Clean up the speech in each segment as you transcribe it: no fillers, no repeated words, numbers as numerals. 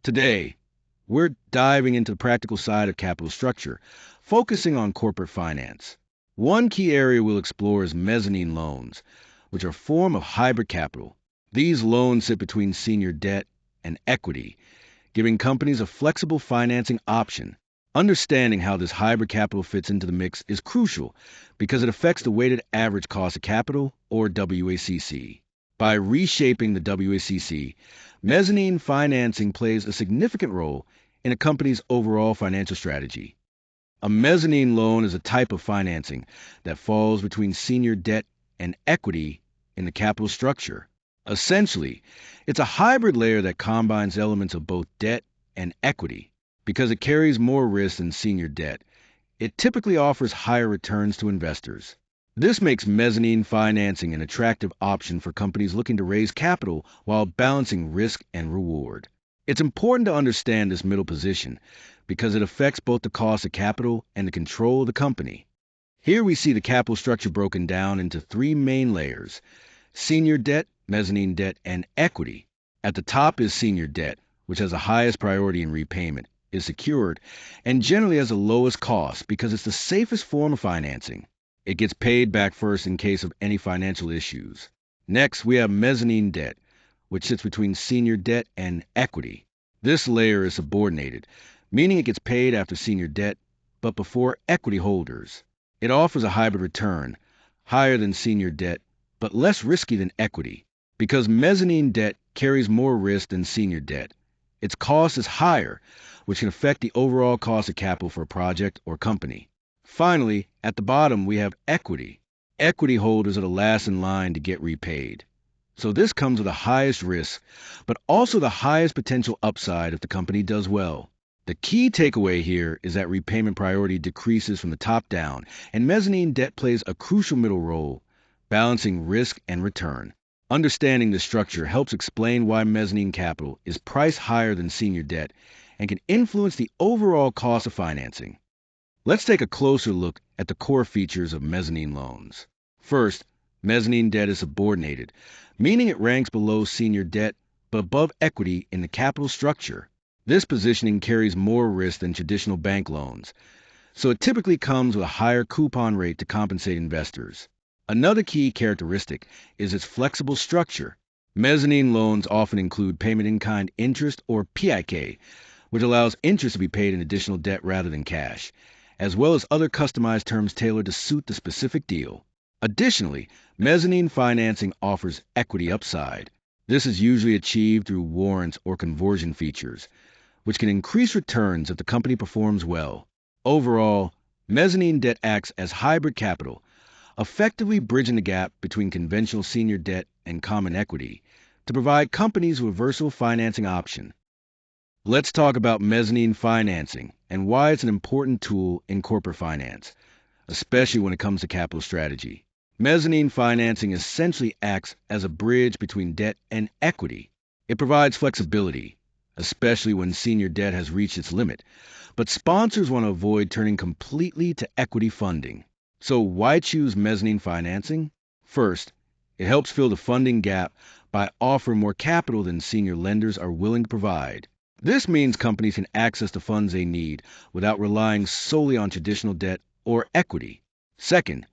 Today, we're diving into the practical side of capital structure, focusing on corporate finance. One key area we'll explore is mezzanine loans, which are a form of hybrid capital. These loans sit between senior debt and equity, giving companies a flexible financing option. Understanding how this hybrid capital fits into the mix is crucial because it affects the weighted average cost of capital, or WACC. By reshaping the WACC, mezzanine financing plays a significant role in a company's overall financial strategy. A mezzanine loan is a type of financing that falls between senior debt and equity in the capital structure. Essentially, it's a hybrid layer that combines elements of both debt and equity. Because it carries more risk than senior debt, it typically offers higher returns to investors. This makes mezzanine financing an attractive option for companies looking to raise capital while balancing risk and reward. It's important to understand this middle position because it affects both the cost of capital and the control of the company. Here we see the capital structure broken down into three main layers: senior debt, mezzanine debt, and equity. At the top is senior debt, which has the highest priority in repayment, is secured, and generally has the lowest cost because it's the safest form of financing. It gets paid back first in case of any financial issues. Next, we have mezzanine debt, which sits between senior debt and equity. This layer is subordinated, meaning it gets paid after senior debt, but before equity holders. It offers a hybrid return, higher than senior debt, but less risky than equity. Because mezzanine debt carries more risk than senior debt, its cost is higher, which can affect the overall cost of capital for a project or company. Finally, at the bottom, we have equity. Equity holders are the last in line to get repaid. So this comes with the highest risk, but also the highest potential upside if the company does well. The key takeaway here is that repayment priority decreases from the top down, and mezzanine debt plays a crucial middle role, balancing risk and return. Understanding the structure helps explain why mezzanine capital is priced higher than senior debt and can influence the overall cost of financing. Let's take a closer look at the core features of mezzanine loans. First, mezzanine debt is subordinated, meaning it ranks below senior debt but above equity in the capital structure. This positioning carries more risk than traditional bank loans, so it typically comes with a higher coupon rate to compensate investors. Another key characteristic is its flexible structure. Mezzanine loans often include payment in kind interest, or PIK, which allows interest to be paid in additional debt rather than cash, as well as other customized terms tailored to suit the specific deal. Additionally, mezzanine financing offers equity upside. This is usually achieved through warrants or conversion features, which can increase returns if the company performs well. Overall, mezzanine debt acts as hybrid capital, effectively bridging the gap between conventional senior debt and common equity to provide companies with a versatile financing option. Let's talk about mezzanine financing and why it's an important tool in corporate finance, especially when it comes to capital strategy. Mezzanine financing essentially acts as a bridge between debt and equity. It provides flexibility, especially when senior debt has reached its limit, but sponsors want to avoid turning completely to equity funding. So why choose mezzanine financing? First, it helps fill the funding gap by offering more capital than senior lenders are willing to provide. This means companies can access the funds they need without relying solely on traditional debt or equity. Second,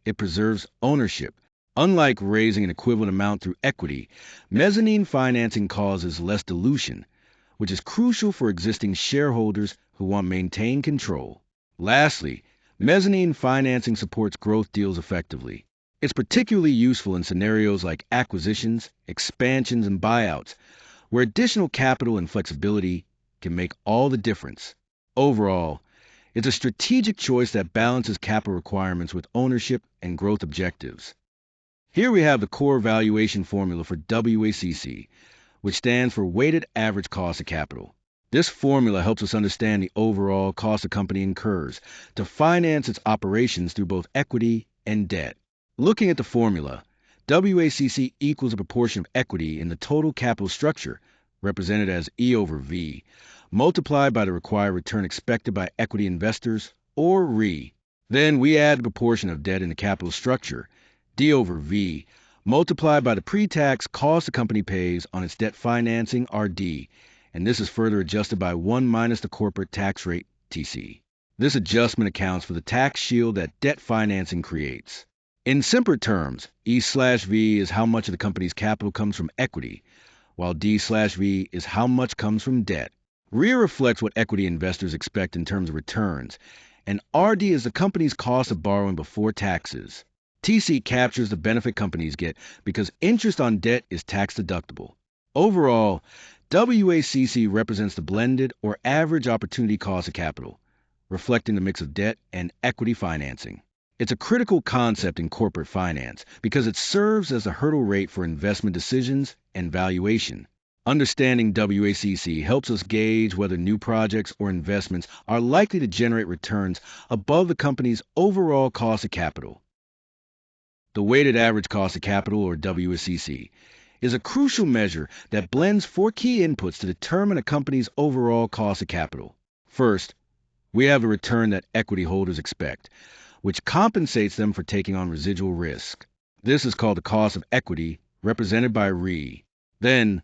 it preserves ownership. Unlike raising an equivalent amount through equity, mezzanine financing causes less dilution, which is crucial for existing shareholders who want to maintain control. Lastly, mezzanine financing supports growth deals effectively. It's particularly useful in scenarios like acquisitions, expansions, and buyouts, where additional capital and flexibility can make all the difference. Overall, it's a strategic choice that balances capital requirements with ownership and growth objectives. Here we have the core valuation formula for WACC, which stands for weighted average cost of capital. This formula helps us understand the overall cost a company incurs to finance its operations through both equity and debt. Looking at the formula, WACC equals a proportion of equity in the total capital structure, represented as E over V, multiplied by the required return expected by equity investors, or RE. Then we add the proportion of debt in the capital structure, D over V, multiplied by the pre-tax cost the company pays on its debt financing, RD, and this is further adjusted by 1 minus the corporate tax rate, TC. This adjustment accounts for the tax shield that debt financing creates. In simpler terms, E/V is how much of the company's capital comes from equity, while D/V is how much comes from debt. REA reflects what equity investors expect in terms of returns, and RD is the company's cost of borrowing before taxes. TC captures the benefit companies get because interest on debt is tax deductible. Overall, WACC represents the blended or average opportunity cost of capital, reflecting the mix of debt and equity financing. It's a critical concept in corporate finance because it serves as a hurdle rate for investment decisions and valuation. Understanding WACC helps us gauge whether new projects or investments are likely to generate returns above the company's overall cost of capital. The weighted average cost of capital, or WACC, is a crucial measure that blends four key inputs to determine a company's overall cost of capital. First, we have the return that equity holders expect, which compensates them for taking on residual risk. This is called the cost of equity, represented by RE. Then,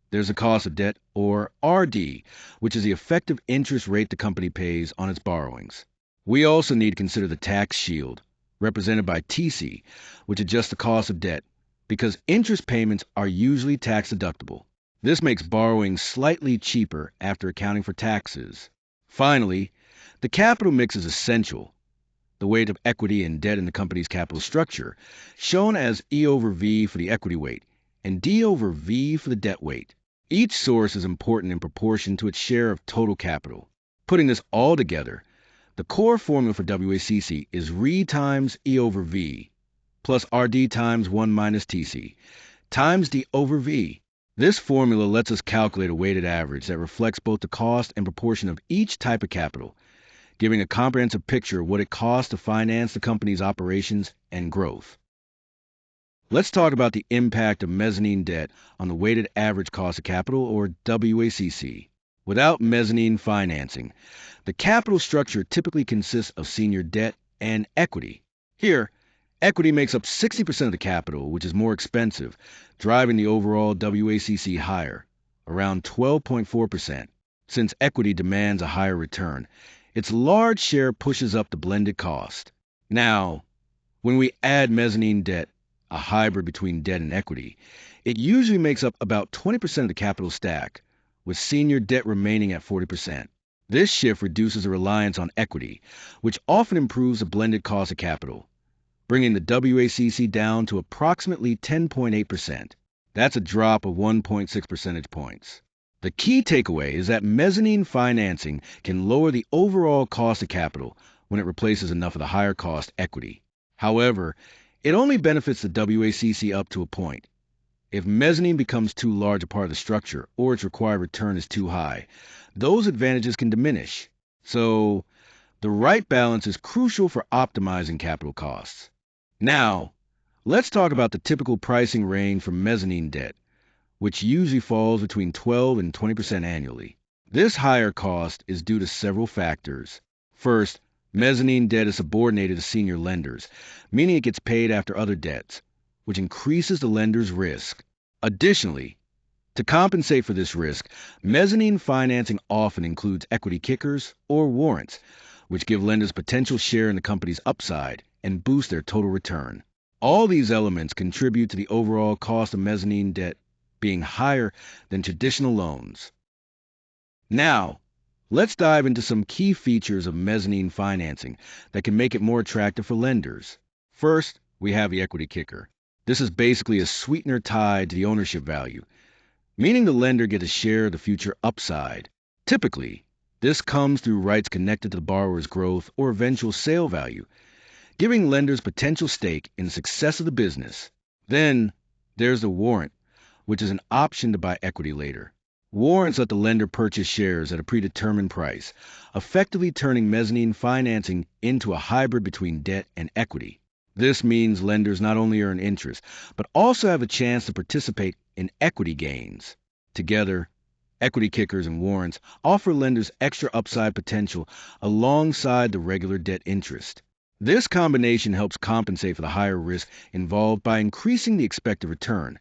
there's the cost of debt, or RD, which is the effective interest rate the company pays on its borrowings. We also need to consider the tax shield, represented by TC, which adjusts the cost of debt, because interest payments are usually tax deductible. This makes borrowing slightly cheaper after accounting for taxes. Finally, the capital mix is essential. The weight of equity and debt in the company's capital structure, shown as E over V for the equity weight, and D over V for the debt weight. Each source is important in proportion to its share of total capital. Putting this all together, the core formula for WACC is RE times E over V, plus RD times 1 minus TC, times D over V. This formula lets us calculate a weighted average that reflects both the cost and proportion of each type of capital, giving a comprehensive picture of what it costs to finance the company's operations and growth. Let's talk about the impact of mezzanine debt on the weighted average cost of capital, or WACC. Without mezzanine financing, the capital structure typically consists of senior debt and equity. Here, equity makes up 60% of the capital, which is more expensive, driving the overall WACC higher, around 12.4%. Since equity demands a higher return, its large share pushes up the blended cost. Now, when we add mezzanine debt, a hybrid between debt and equity, it usually makes up about 20% of the capital stack, with senior debt remaining at 40%. This shift reduces the reliance on equity, which often improves the blended cost of capital, bringing the WACC down to approximately 10.8%. That's a drop of 1.6 percentage points. The key takeaway is that mezzanine financing can lower the overall cost of capital when it replaces enough of the higher cost equity. However, it only benefits the WACC up to a point. If mezzanine becomes too large a part of the structure or its required return is too high, those advantages can diminish. So, the right balance is crucial for optimizing capital costs. Now, let's talk about the typical pricing range for mezzanine debt, which usually falls between 12 and 20% annually. This higher cost is due to several factors. First, mezzanine debt is subordinated to senior lenders, meaning it gets paid after other debts, which increases the lender's risk. Additionally, to compensate for this risk, mezzanine financing often includes equity kickers or warrants, which give lenders potential share in the company's upside and boost their total return. All these elements contribute to the overall cost of mezzanine debt being higher than traditional loans. Now, let's dive into some key features of mezzanine financing that can make it more attractive for lenders. First, we have the equity kicker. This is basically a sweetener tied to the ownership value, meaning the lender gets a share of the future upside. Typically, this comes through rights connected to the borrower's growth or eventual sale value, giving lenders potential stake in the success of the business. Then, there's the warrant, which is an option to buy equity later. Warrants let the lender purchase shares at a predetermined price, effectively turning mezzanine financing into a hybrid between debt and equity. This means lenders not only earn interest, but also have a chance to participate in equity gains. Together, equity kickers and warrants offer lenders extra upside potential alongside the regular debt interest. This combination helps compensate for the higher risk involved by increasing the expected return,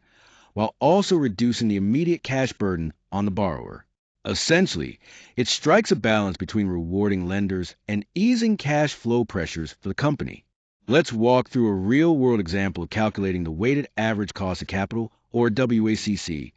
while also reducing the immediate cash burden on the borrower. Essentially, it strikes a balance between rewarding lenders and easing cash flow pressures for the company. Let's walk through a real-world example of calculating the weighted average cost of capital, or WACC,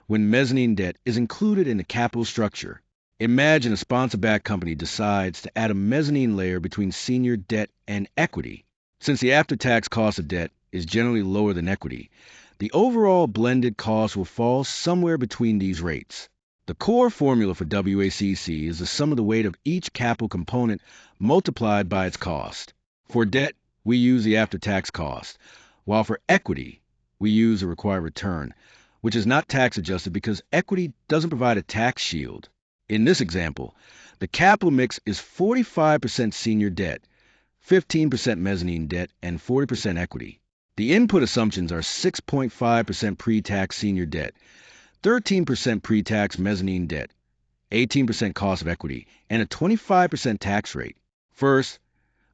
when mezzanine debt is included in the capital structure. Imagine a sponsor-backed company decides to add a mezzanine layer between senior debt and equity. Since the after-tax cost of debt is generally lower than equity, the overall blended cost will fall somewhere between these rates. The core formula for WACC is the sum of the weight of each capital component multiplied by its cost. For debt, we use the after-tax cost, while for equity, we use the required return, which is not tax adjusted because equity doesn't provide a tax shield. In this example, the capital mix is 45% senior debt, 15% mezzanine debt, and 40% equity. The input assumptions are 6.5% pre-tax senior debt, 13% pre-tax mezzanine debt, 18% cost of equity, and a 25% tax rate. First,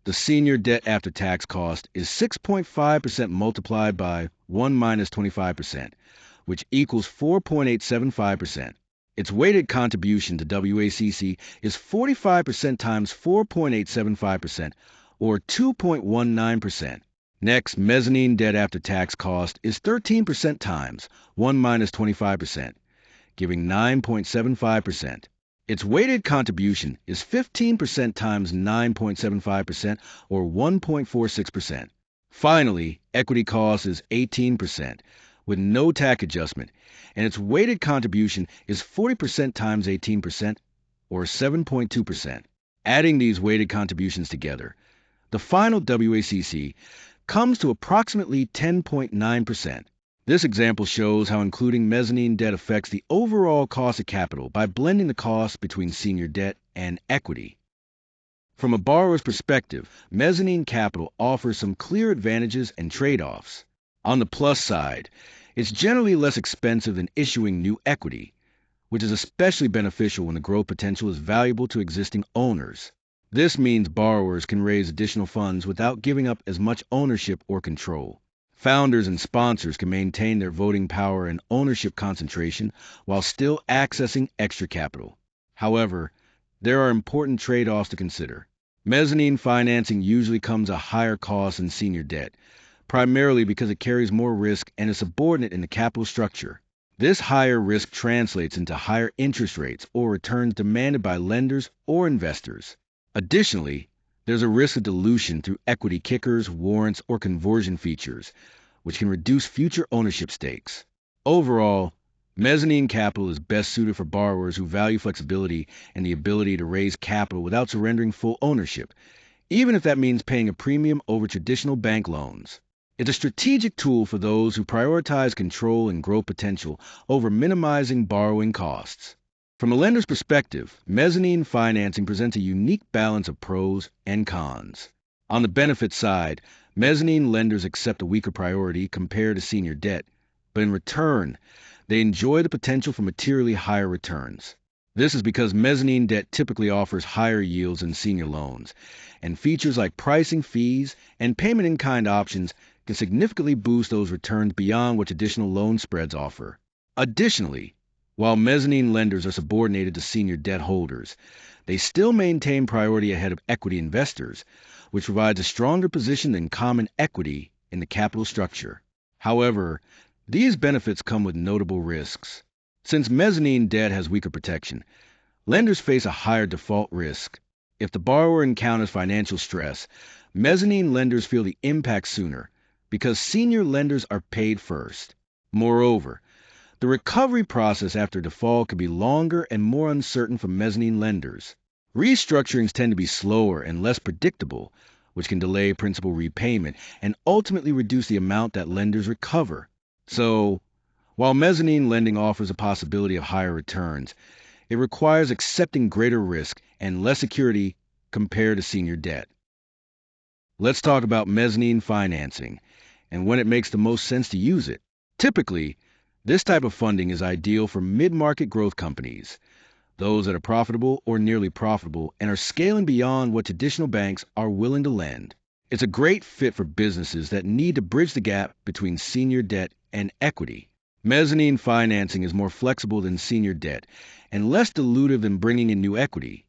the senior debt after tax cost is 6.5% multiplied by 1 minus 25%, which equals 4.875%. Its weighted contribution to WACC is 45% times 4.875%, or 2.19%. Next, mezzanine debt after tax cost is 13% times 1 minus 25%, giving 9.75%. Its weighted contribution is 15% times 9.75%, or 1.46%. Finally, equity cost is 18%, with no tax adjustment, and its weighted contribution is 40% times 18%, or 7.2%. Adding these weighted contributions together, the final WACC comes to approximately 10.9%. This example shows how including mezzanine debt affects the overall cost of capital by blending the cost between senior debt and equity. From a borrower's perspective, mezzanine capital offers some clear advantages and trade-offs. On the plus side, it's generally less expensive than issuing new equity, which is especially beneficial when the growth potential is valuable to existing owners. This means borrowers can raise additional funds without giving up as much ownership or control. Founders and sponsors can maintain their voting power and ownership concentration while still accessing extra capital. However, there are important trade-offs to consider. Mezzanine financing usually comes at a higher cost than senior debt, primarily because it carries more risk and is subordinate in the capital structure. This higher risk translates into higher interest rates or returns demanded by lenders or investors. Additionally, there's a risk of dilution through equity kickers, warrants, or conversion features, which can reduce future ownership stakes. Overall, mezzanine capital is best suited for borrowers who value flexibility and the ability to raise capital without surrendering full ownership, even if that means paying a premium over traditional bank loans. It's a strategic tool for those who prioritize control and growth potential over minimizing borrowing costs. From a lender's perspective, mezzanine financing presents a unique balance of pros and cons. On the benefit side, mezzanine lenders accept a weaker priority compared to senior debt, but in return, they enjoy the potential for materially higher returns. This is because mezzanine debt typically offers higher yields than senior loans, and features like pricing fees and payment-in-kind options can significantly boost those returns beyond what traditional loan spreads offer. Additionally, while mezzanine lenders are subordinated to senior debt holders, they still maintain priority ahead of equity investors, which provides a stronger position than common equity in the capital structure. However, these benefits come with notable risks. Since mezzanine debt has weaker protection, lenders face a higher default risk. If the borrower encounters financial stress, mezzanine lenders feel the impact sooner because senior lenders are paid first. Moreover, the recovery process after default can be longer and more uncertain for mezzanine lenders. Restructurings tend to be slower and less predictable, which can delay principal repayment and ultimately reduce the amount that lenders recover. So, while mezzanine lending offers a possibility of higher returns, it requires accepting greater risk and less security compared to senior debt. Let's talk about mezzanine financing and when it makes the most sense to use it. Typically, this type of funding is ideal for mid-market growth companies, those that are profitable or nearly profitable and are scaling beyond what traditional banks are willing to lend. It's a great fit for businesses that need to bridge the gap between senior debt and equity. Mezzanine financing is more flexible than senior debt and less dilutive than bringing in new equity,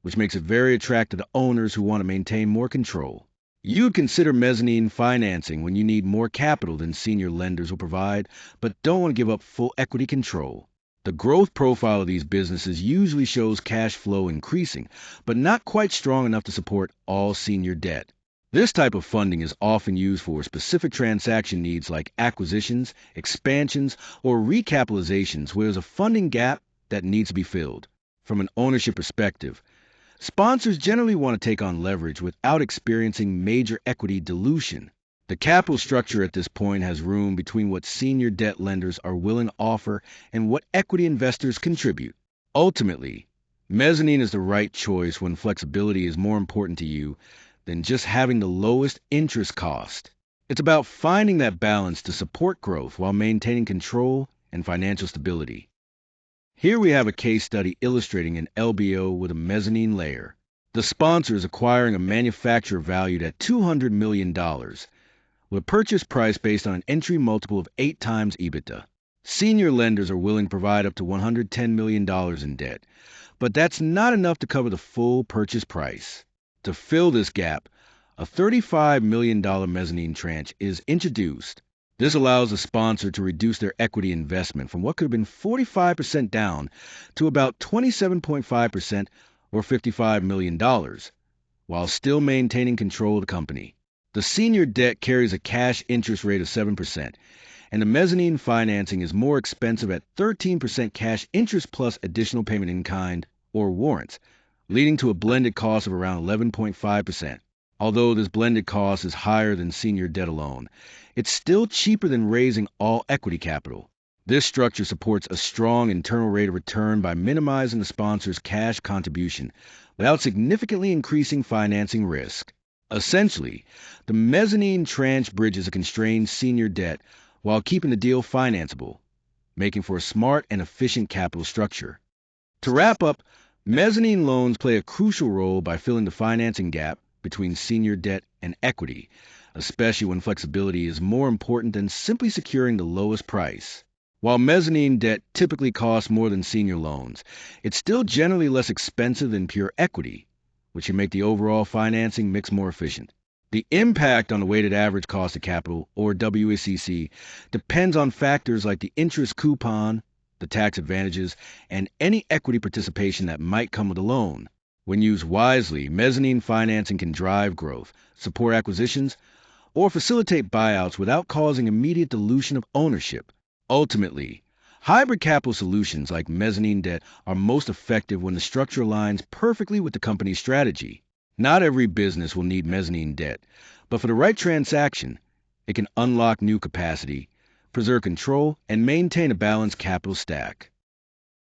which makes it very attractive to owners who want to maintain more control. You'd consider mezzanine financing when you need more capital than senior lenders will provide, but don't want to give up full equity control. The growth profile of these businesses usually shows cash flow increasing, but not quite strong enough to support all senior debt. This type of funding is often used for specific transaction needs like acquisitions, expansions, or recapitalizations where there's a funding gap that needs to be filled. From an ownership perspective, sponsors generally want to take on leverage without experiencing major equity dilution. The capital structure at this point has room between what senior debt lenders are willing to offer and what equity investors contribute. Ultimately, mezzanine is the right choice when flexibility is more important to you than just having the lowest interest cost. It's about finding that balance to support growth while maintaining control and financial stability. Here we have a case study illustrating an LBO with a mezzanine layer. The sponsor is acquiring a manufacturer valued at $200 million, with a purchase price based on an entry multiple of 8 times EBITDA. Senior lenders are willing to provide up to $110 million in debt, but that's not enough to cover the full purchase price. To fill this gap, a $35 million mezzanine tranche is introduced. This allows the sponsor to reduce their equity investment from what could have been 45% down to about 27.5% or $55 million, while still maintaining control of the company. The senior debt carries a cash interest rate of 7%, and the mezzanine financing is more expensive at 13% cash interest plus additional payment in kind or warrants, leading to a blended cost of around 11.5%. Although this blended cost is higher than senior debt alone, it's still cheaper than raising all equity capital. This structure supports a strong internal rate of return by minimizing the sponsor's cash contribution without significantly increasing financing risk. Essentially, the mezzanine tranche bridges a constrained senior debt while keeping the deal financeable, making for a smart and efficient capital structure. To wrap up, mezzanine loans play a crucial role by filling the financing gap between senior debt and equity, especially when flexibility is more important than simply securing the lowest price. While mezzanine debt typically costs more than senior loans, it's still generally less expensive than pure equity, which can make the overall financing mix more efficient. The impact on the weighted average cost of capital, or WACC, depends on factors like the interest coupon, the tax advantages, and any equity participation that might come with a loan. When used wisely, mezzanine financing can drive growth, support acquisitions, or facilitate buyouts without causing immediate dilution of ownership. Ultimately, hybrid capital solutions like mezzanine debt are most effective when the structure aligns perfectly with the company's strategy. Not every business will need mezzanine debt, but for the right transaction, it can unlock new capacity, preserve control, and maintain a balanced capital stack.